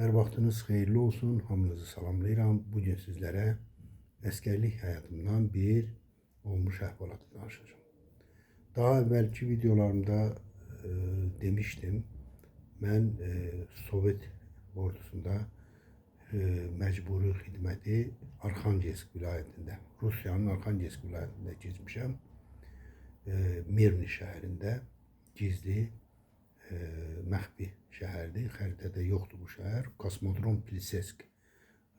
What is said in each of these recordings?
Hər vaxtınız xeyirli olsun. Hamınızı salamlayıram. Bugün sizlərə əsgərlik həyatımdan bir olmuş əhvalatı danışacağım. Daha əvvəlki videolarımda demişdim. Mən Sovet ordusunda məcburi xidməti Arxangelsk vilayətində, Rusiyanın Arxangelsk vilayətində keçmişəm. Mirni şəhərində gizli məxfi şəhərdir. Xəritədə yoxdur bu şəhər. Kosmodrom Plisesk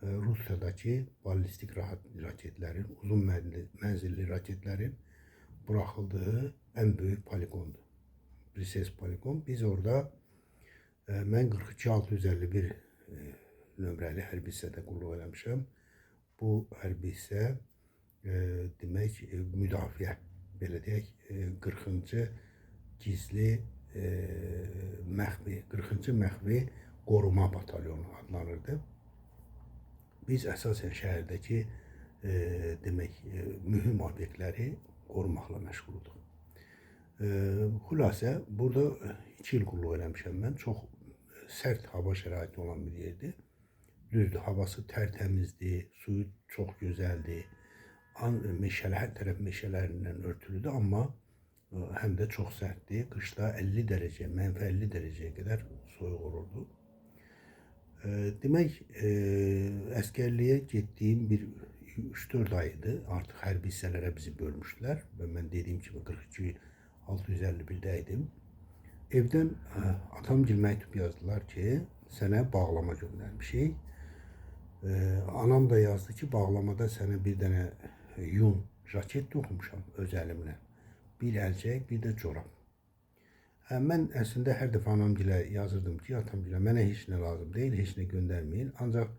Rusiyadakı ballistik raketlərin, uzun mənzilli raketlərin buraxıldığı ən böyük poligondur. Plisesk poligon. Biz orada mən 42651 nömrəli hərbi hissədə qulluq eləmişəm. Bu hərbi hissə demək müdafiə, belə deyək, 40-cı gizli məxfi, 40-cı məxfi qoruma batalyonu adlanırdı. Biz əsasən şəhərdəki demək mühüm obyektləri qorumaqla məşğulduq. Xülasə, burada 2 il qulluq eləmişəm mən. Çox sərt hava şəraiti olan bir yerdir. Düzdür, havası tərtəmizdir, suyu çox gözəldir. Hər tərəf meşələrindən örtülüdür, amma həm də çox sərtdir. Qışda 50 dərəcə, mənfi 50 dərəcəyə qədər soyuq olurdu. Demək, əskərliyə getdiyim bir 3-4 aydı. Artıq hərbi hissələrə bizi bölmüşdülər və mən dediyim kimi 42651-də idim. Evdən atamgil məktub yazdılar ki, sənə bağlama göndərmişik. Anam da yazdı ki, bağlamada sənə bir dənə yun jaket toxumuşam öz əlimlə. Bir əlcək, bir də corab. Mən əslində hər dəfə anamgilə yazırdım ki, atamgilə mənə heç nə lazım deyil, heç nə göndərməyin. Ancaq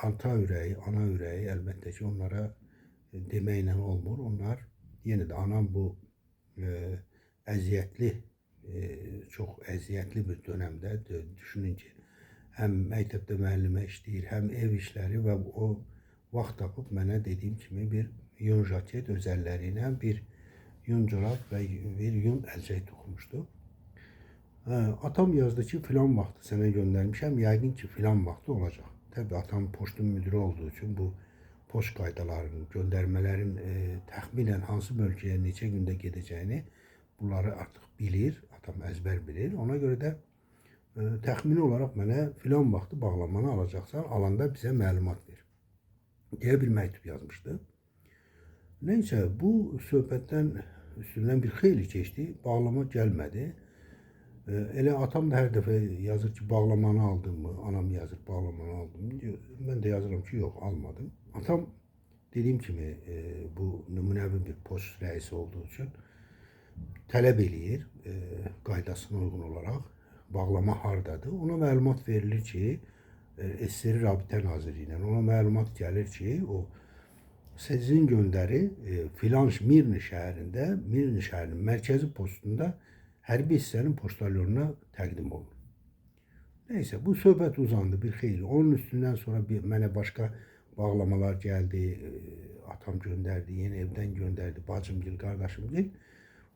ata ürəyi, ana ürəyi əlbəttə ki, onlara deməklə olmur. Onlar, yenə də anam bu əziyyətli, çox əziyyətli bir dönəmdə, düşünün ki, həm məktəbdə müəllimə işləyir, həm ev işləri və o vaxt tapıb mənə dediyim kimi bir yun jaket öz əlləri ilə bir yun corab və bir yun əlcək toxumuşdu. Atam yazdı ki, filan vaxtı sənə göndərmişəm, yəqin ki, filan vaxtı olacaq. Təbii atam poçtun müdürü olduğu üçün bu poçt qaydalarının, göndərmələrin təxminən hansı bölgəyə neçə gündə gedəcəyini bunları artıq bilir, atam əzbər bilir. Ona görə də təxmini olaraq mənə filan vaxtı bağlamanı alacaqsan, alanda bizə məlumat ver deyə bir məktub yazmışdı. Neysə, bu söhbətdən üstündən bir xeyli keçdi, bağlama gəlmədi. Elə atam da hər dəfə yazır ki, bağlamanı aldın mı? Anam yazır, bağlamanı aldım mı? Mən də yazıram ki, yox, almadım. Atam dediyim kimi bu nümunəvi bir poçt rəisi olduğu üçün tələb eləyir qaydasına uyğun olaraq bağlama hardadır. Ona məlumat verilir ki, SSR Rabitə Nazirliyindən ona məlumat gəlir ki, o sizin göndəri filan Mirni şəhərində, Mirni şəhərinin mərkəzi postunda hərbi hissənin poçtalyonuna təqdim olunur. Neysə, bu söhbət uzandı bir xeyli. Onun üstündən sonra mənə başqa bağlamalar gəldi, atam göndərdi, yeni evdən göndərdi, bacımgil, qardaşımgil.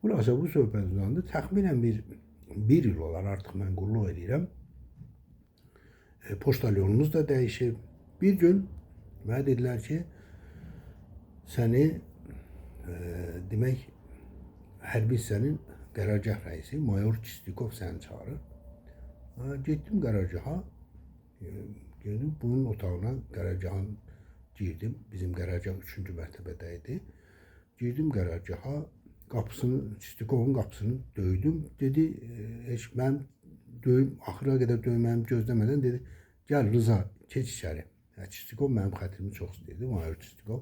Xülasə, bu söhbət uzandı. Təxminən bir il olar artıq mən qulluq edirəm. Poçtalyonumuz da dəyişib. Bir gün mənə dedilər ki, səni demək hərbi hissənin qərargah rəisi mayor Kistikov səni çağırır. Getdim qərargaha, girdim bunun otağına, qərargahın girdim. Bizim qərargah 3-cü mərtəbədə idi. Girdim qərargaha, Kistikovun qapısını döydüm. Dedi, heç mən axıra qədər döyməyimi gözləmədən dedi, gəl Rıza, keç içəri. Kistikov mənim xətrimi çox istəyirdi, mayor Kistikov.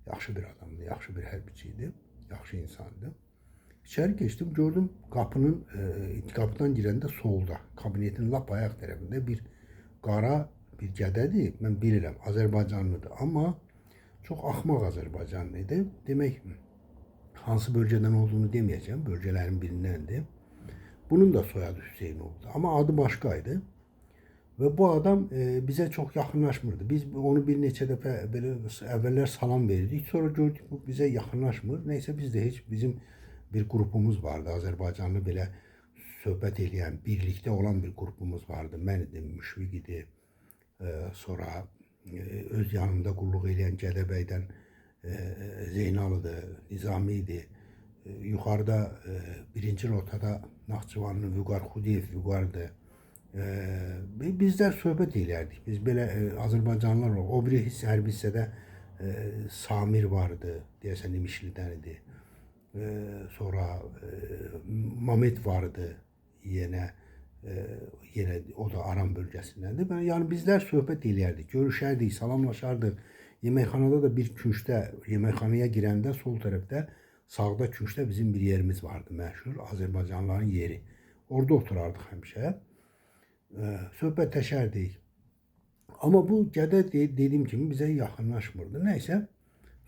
Yaxşı bir adamdı, yaxşı bir hərbiçi idi, yaxşı insandı. İçəri keçdim, gördüm qapıdan girəndə solda, kabinetin lap ayaq tərəfində bir qara bir gədədir. Mən bilirəm, Azərbaycanlıdır, amma çox axmaq Azərbaycanlı idi. Demək, hansı bölgədən olduğunu deməyəcəm, bölgələrin birindəndir. Bunun da soyadı Hüseyin oldu, amma adı başqaydı. Və bu adam bizə çox yaxınlaşmırdı. Biz onu bir neçə dəfə belə əvvəllər salam verirdik. Sonra gördük bu bizə yaxınlaşmır. Neysə biz də heç bizim bir qrupumuz vardı. Azərbaycanlı belə söhbət edən, birlikdə olan bir qrupumuz vardı. Mən idim, Müşfiq idi. Sonra öz yanımda qulluq edən Gədəbəydən Zeynalıdır, Nizami idi. Yuxarıda birinci rotada Naxçıvanlı Vüqar Xudiyev Vüqardır. Bizlər söhbət edərdik. Biz belə Azərbaycanlılar var. O biri hərbi hissədə Samir vardı, deyəsən İmişlidən idi. Sonra Mamet vardı, yenə o da Aran bölgəsindəndir. Yəni bizlər söhbət edərdik, görüşərdik, salamlaşardıq. Yeməkxanada da bir küncdə, yeməkxanaya girəndə sol tərəfdə, sağda küncdə bizim bir yerimiz vardı, məşhur Azərbaycanlıların yeri. Orada oturardıq həmişə. Söhbətləşərdik. Amma bu gədə dediyim kimi bizə yaxınlaşmırdı. Nəysə,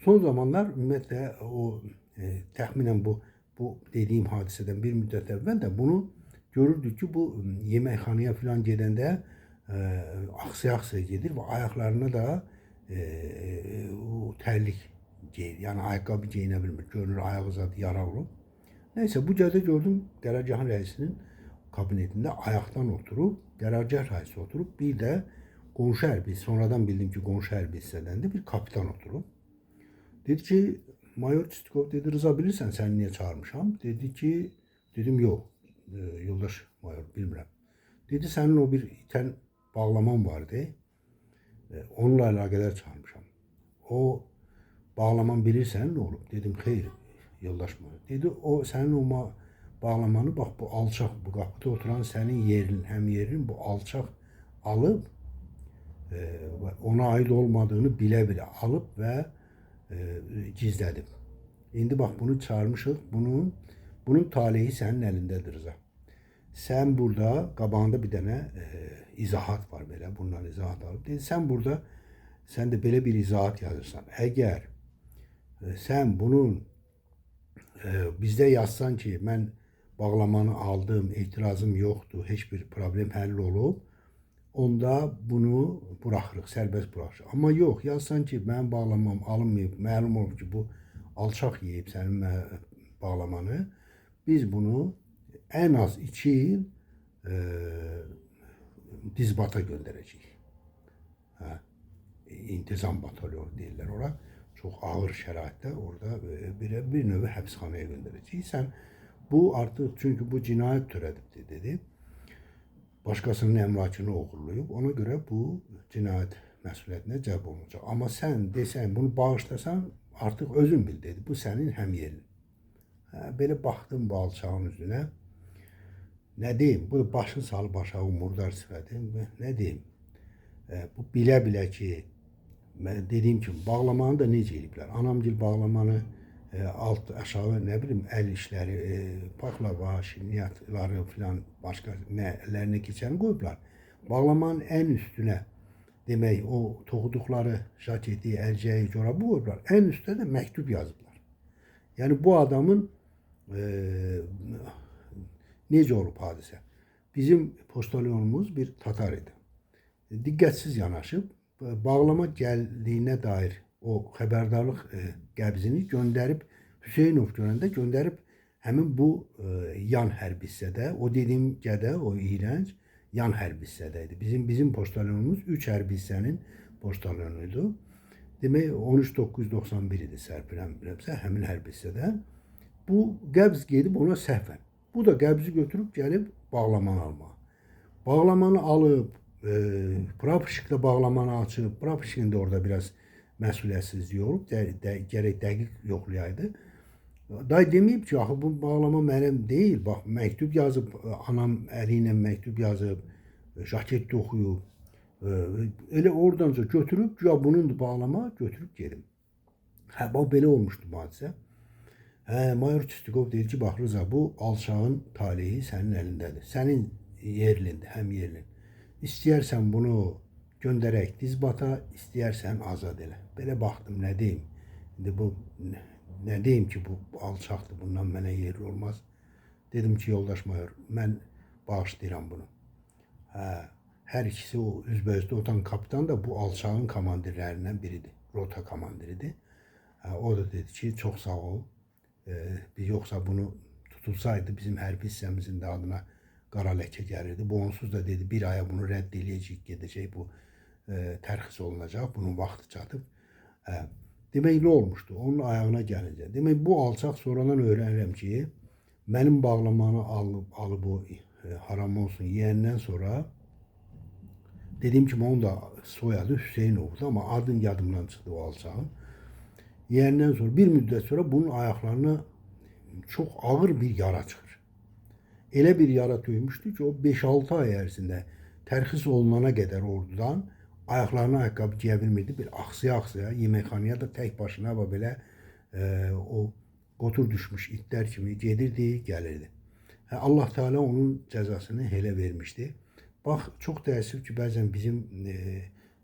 son zamanlar ümumiyyətlə o təxminən bu dediyim hadisədən bir müddət əvvəl də bunu görürdük ki, bu yeməkxanaya falan gedəndə axsaya gedir və ayaqlarına da tərlik geyir. Yəni ayaqqabı geyinə bilmir. Görünür ayağı zadı yara olub. Nəysə, bu gədə gördüm qərargahın rəisinin kabinetində ayaqdan oturub, qərargah rəisi oturub, bir də qonşu hərbi, sonradan bildim ki, qonşu hərbi hissədəndə bir kapitan oturub. Dedi ki, Mayor Çistikov, dedi, Rıza bilirsən səni niyə çağırmışam? Dedi ki, dedim, yox, yoldaş mayor, bilmirəm. Dedi, sənin o bir itən bağlaman vardı, onunla əlaqədar çağırmışam. O bağlaman bilirsən nə olub? Dedim, xeyr, yoldaş mayor. Dedi, o sənin o bağlamanı, bax bu alçaq, bu qapıda oturan sənin yerin, həm yerin bu alçaq alıb, ona aid olmadığını bilə-bilə alıb və gizlədib. İndi bax bunu çağırmışıq, bunun taleyi sənin əlindədir Rıza. Sən burada, qabağında bir dənə izahat var belə, bundan izahat alıb. Dedi, sən burada, sən də belə bir izahat yazırsan. Əgər sən bunun bizdə yazsan ki, mən bağlamanı aldım, etirazım yoxdur, heç bir problem həll olub, onda bunu buraxırıq, sərbəst buraxırıq. Amma yox, yazsan ki, mənim bağlamam alınmayıb, məlum olub ki, bu alçaq yeyib sənin bağlamanı, biz bunu ən az 2 il dizbata göndərəcəyik. İntizam batalyonu deyirlər ora. Çox ağır şəraitdə orada bir növ həbsxanaya göndərəcəyik. Sən bu artıq, çünki bu cinayət törədibdir, dedi. Başqasının əmlakını oğurlayıb, ona görə bu cinayət məsuliyyətinə cəlb olunacaq. Amma sən desən, bunu bağışlasan, artıq özün bil, dedi. Bu sənin həmyerin. Belə baxdım bu alçağın üzünə. Nə deyim? Bu başını salıb aşağı murdar sifəti. Nə deyim? Bu bilə-bilə ki, dediyim kimi, bağlamanı da necə eləyiblər? Anamgil bağlamanı alt, aşağı, nə bilim, əl işləri, paxlava, şirniyyatları filan başqa əllərinə keçəni qoyublar. Bağlamanın ən üstünə, demək, o toxuduqları jaketi, əlcəyi, corabı qoyublar. Ən üstə də məktub yazıblar. Yəni, bu adamın necə olub hadisə? Bizim postalyonumuz bir Tatar idi. Diqqətsiz yanaşıb, bağlama gəldiyinə dair o xəbərdarlıq qəbzini göndərib, Hüseynov görəndə göndərib həmin bu yan hərbi hissədə, o dediyim gədə, o iyrənc yan hərbi hissədə idi. Bizim postalyonumuz 3 hərbi hissənin postalyonuydu. Demək, 13.991 idi sərpilənmirəmsə, həmin hərbi hissədə. Bu qəbz gedib ona səhvən. Bu da qəbzi götürüb gəlib bağlamanı almağa. Bağlamanı alıb, Praporşiklə bağlamanı açıb, Praporşikin də orada biraz məsuliyyətsizlik olub, gərək dəqiq yoxlayaydı. Day deməyib ki, axı bu bağlama mənim deyil, bax, məktub yazıb, anam əli ilə məktub yazıb, jaket toxuyub, elə oradanca götürüb, ya bunundur bağlama, götürüb gedim. Bax, belə olmuşdu bu hadisə. Mayor Çistikov deyir ki, bax, Rıza, bu alçağın taleyi sənin əlindədir, sənin yerlindi, həm yerlin. İstəyərsən bunu göndərək dizbata, istəyərsən azad elə. Belə baxdım, nə deyim? İndi bu, nə deyim ki, bu alçaqdır, bundan mənə yerli olmaz. Dedim ki, yoldaş mayor, mən bağışlayıram bunu. Hər ikisi o üzbözdə otan kapitan da bu alçağın komandirlərindən biridir. Rota komandiridir. O da dedi ki, çox sağ ol. Yoxsa bunu tutulsaydı bizim hərbi hissəmizin də adına qara ləkə gəlirdi. Bu onsuz da dedi bir aya bunu rədd eləyəcək, gedəcək bu tərxis olunacaq. Bunun vaxtı çatıb. Hə. Demək nə olmuşdu? Onun ayağına gəlincə. Demək bu alçaq sonradan öyrənirəm ki, mənim bağlamanı alıb o haram olsun yeyəndən sonra dediğim kimi onun da soyadı Hüseynov'du ama adın yadımdan çıktı o alçağın. Yeğenden sonra bir müddet sonra bunun ayaklarına çok ağır bir yara çıkır. Elə bir yara töymüşdü ki o 5-6 ay ərzində tərxis olunana qədər ordudan ayaqlarına ayaqqabı giyə bilmirdi. Bir axsaya yeməkxanaya da tək başına və belə o qotur düşmüş itlər kimi gedirdi, gəlirdi. Allah Teala onun cəzasını elə vermişdi. Bax, çox təəssüf ki, bəzən bizim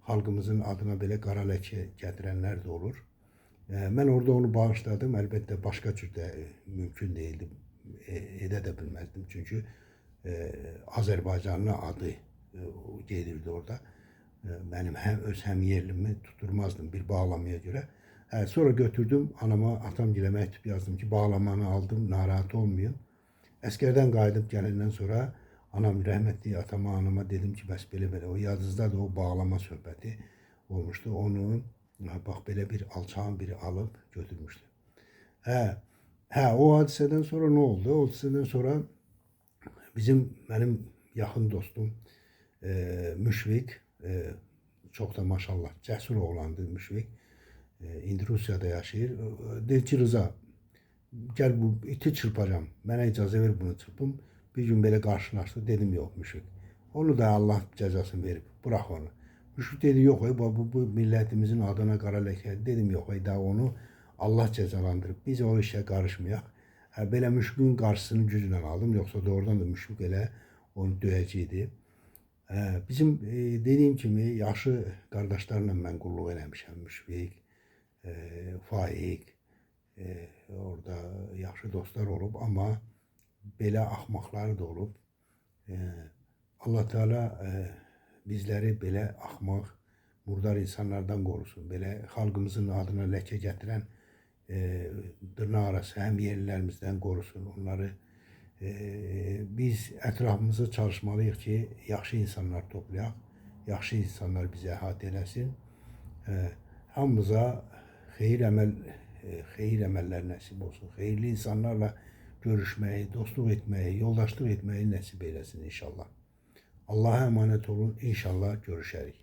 xalqımızın adına belə qara ləkə gətirənlər də olur. Mən orada onu bağışladım. Əlbəttə, başqa cür də mümkün deyildi. Edə də bilməzdim. Çünki Azərbaycanlı adı gedirdi orada. Mənim öz həmyerlimi tuturmazdım bir bağlamaya görə. Sonra götürdüm anama, atamgilə məktub yazdım ki, bağlamanı aldım, narahat olmayın. Əskərdən qayıdıb gələndən sonra anam rəhmətli atama, anama dedim ki, bəs belə o yadınızda da o bağlama söhbəti olmuşdu. Onu bax belə bir alçağın biri alıb götürmüşdü. O hadisədən sonra nə oldu? O hadisədən sonra mənim yaxın dostum Müşfiq, çox da maşallah cəsur oğlandı Müşfiq. İndi Rusiyada yaşayır. Dedi ki, Rıza, gəl bu iti çırpacağım. Mənə icazə ver bunu çırpım. Bir gün belə qarşılaşdı. Dedim, yox Müşfiq. Onu da Allah cəzasını verib. Bırak onu. Müşfiq dedi, yox, bu millətimizin adına qara ləkədir. Dedim, yox, daha onu Allah cəzalandırıb. Biz o işə qarışmayaq. Belə Müşfiqin qarşısını güclə aldım. Yoxsa doğrudan da Müşfiq elə onu döyəcəkdi. Bizim dediyim kimi yaşı qardaşlarla mən qulluq eləmişəm. Müşfiq, Faiq, orada yaxşı dostlar olub, amma belə axmaqları da olub. Allah Teala bizləri belə axmaq, murdar insanlardan qorusun. Belə xalqımızın adına ləkə gətirən dırnaq arası həmyerlilərimizdən qorusun. Onları biz ətrafımızda çalışmalıyıq ki, yaxşı insanlar toplayaq, yaxşı insanlar bizi əhatə eləsin. Hamımıza xeyir əməllər nəsib olsun. Xeyirli insanlarla görüşməyi, dostluq etməyi, yoldaşlıq etməyi nəsib eləsin inşallah. Allah'a emanet olun. İnşallah görüşərik.